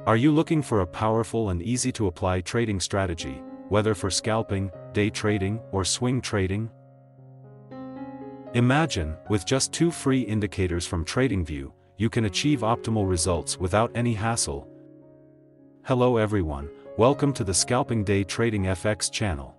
Are you looking for a powerful and easy-to-apply trading strategy, whether for scalping, day trading, or swing trading? Imagine, with just 2 free indicators from Tradingview, you can achieve optimal results without any hassle. Hello everyone, welcome to the Scalping Day Trading FX channel.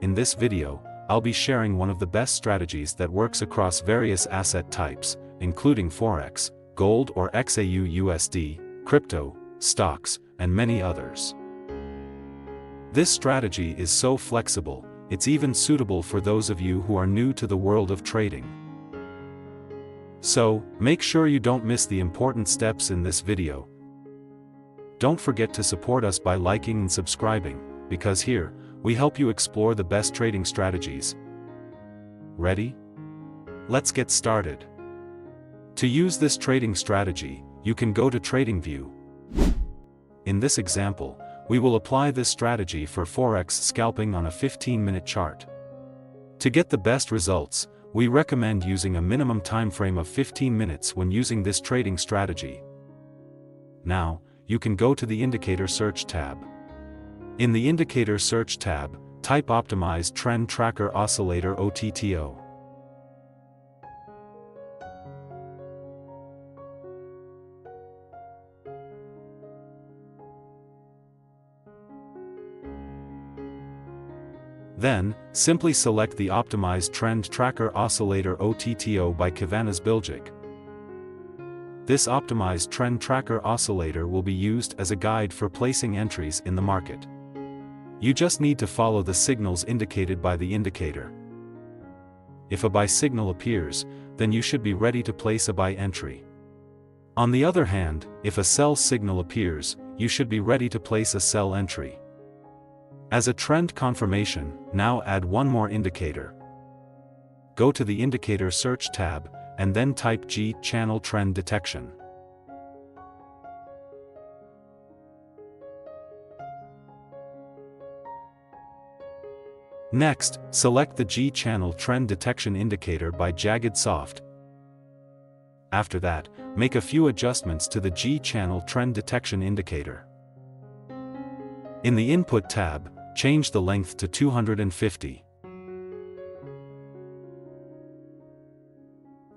In this video, I'll be sharing one of the best strategies that works across various asset types, including forex, gold or xauusd, crypto, stocks, and many others. This strategy is so flexible, it's even suitable for those of you who are new to the world of trading. So, make sure you don't miss the important steps in this video. Don't forget to support us by liking and subscribing, because here, we help you explore the best trading strategies. Ready? Let's get started. To use this trading strategy, you can go to Tradingview. In this example, we will apply this strategy for forex scalping on a 15-minute chart. To get the best results, we recommend using a minimum time frame of 15 minutes when using this trading strategy. Now, you can go to the Indicator Search tab. In the Indicator Search tab, type Optimized Trend Tracker Oscillator OTTO. Then, simply select the Optimized Trend Tracker Oscillator OTTO by xauusd. This Optimized Trend Tracker Oscillator will be used as a guide for placing entries in the market. You just need to follow the signals indicated by the indicator. If a buy signal appears, then you should be ready to place a buy entry. On the other hand, if a sell signal appears, you should be ready to place a sell entry. As a trend confirmation, now add one more indicator. Go to the Indicator Search tab, and then type G-channel trend detection. Next, select the G-channel trend detection indicator by xauusd. After that, make a few adjustments to the G-channel trend detection indicator. In the Input tab, change the length to 250.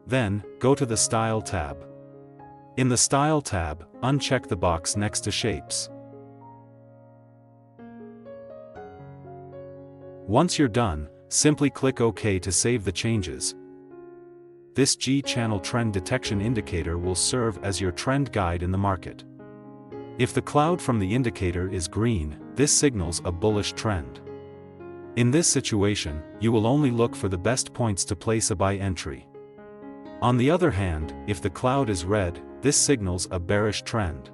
Then, go to the Style tab. In the Style tab, uncheck the box next to Shapes. Once you're done, simply click OK to save the changes. This G-channel trend detection indicator will serve as your trend guide in the market. If the cloud from the indicator is green, this signals a bullish trend. In this situation, you will only look for the best points to place a buy entry. On the other hand, if the cloud is red, this signals a bearish trend.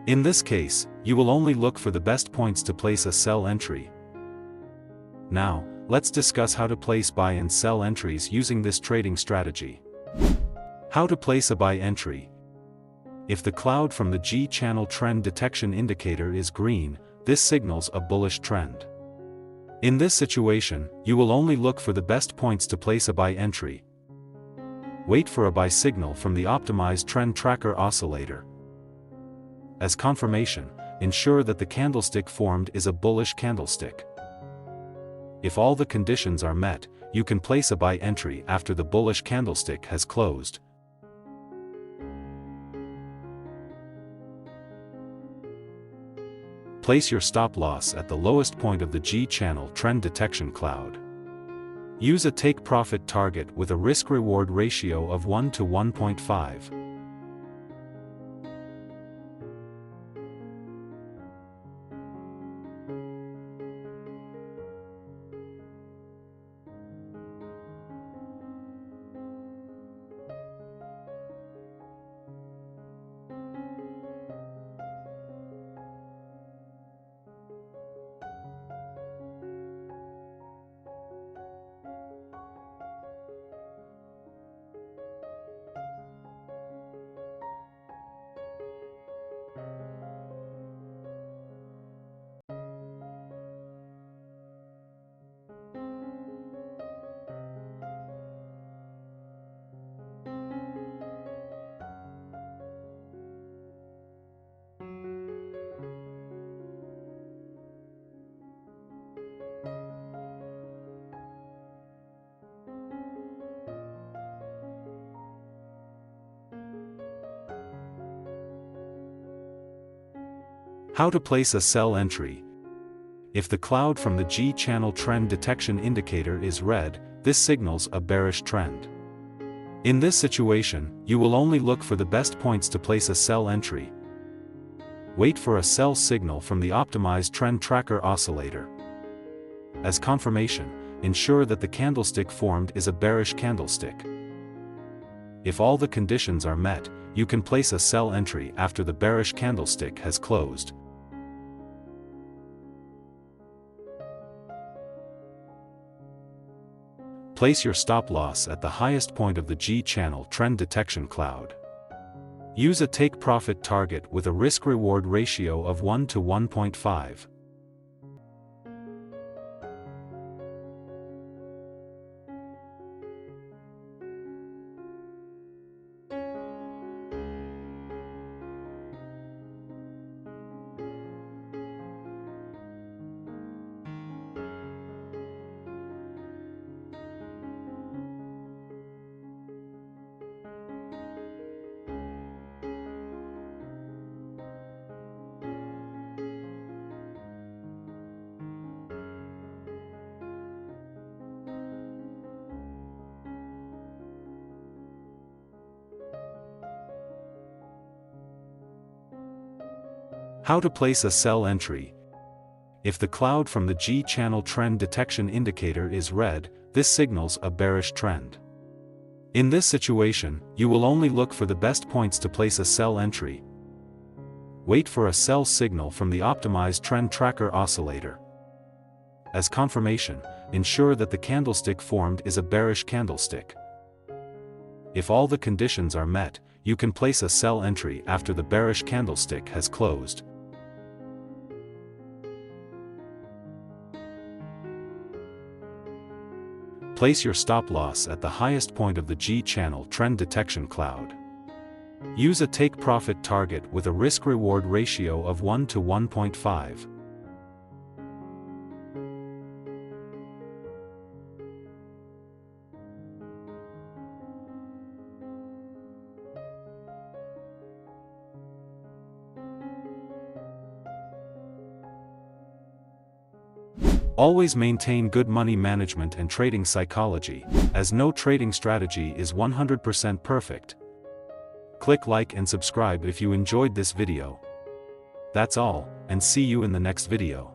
In this case, you will only look for the best points to place a sell entry. Now, let's discuss how to place buy and sell entries using this trading strategy. How to place a buy entry. If the cloud from the G-channel trend detection indicator is green, this signals a bullish trend. In this situation, you will only look for the best points to place a buy entry. Wait for a buy signal from the Optimized Trend Tracker Oscillator. As confirmation, ensure that the candlestick formed is a bullish candlestick. If all the conditions are met, you can place a buy entry after the bullish candlestick has closed. Place your stop loss at the lowest point of the G-channel trend detection cloud. Use a take-profit target with a risk-reward ratio of 1 to 1.5. How to place a sell entry. If the cloud from the G-channel trend detection indicator is red, this signals a bearish trend. In this situation, you will only look for the best points to place a sell entry. Wait for a sell signal from the Optimized Trend Tracker Oscillator. As confirmation, ensure that the candlestick formed is a bearish candlestick. If all the conditions are met, you can place a sell entry after the bearish candlestick has closed. Place your stop loss at the highest point of the G-channel trend detection cloud. Use a take-profit target with a risk-reward ratio of 1 to 1.5. How to place a sell entry. If the cloud from the G-channel trend detection indicator is red, this signals a bearish trend. In this situation, you will only look for the best points to place a sell entry. Wait for a sell signal from the Optimized Trend Tracker Oscillator. As confirmation, ensure that the candlestick formed is a bearish candlestick. If all the conditions are met, you can place a sell entry after the bearish candlestick has closed. Place your stop loss at the highest point of the G-channel trend detection cloud. Use a take-profit target with a risk-reward ratio of 1 to 1.5. Always maintain good money management and trading psychology, as no trading strategy is 100% perfect. Click like and subscribe if you enjoyed this video. That's all, and see you in the next video.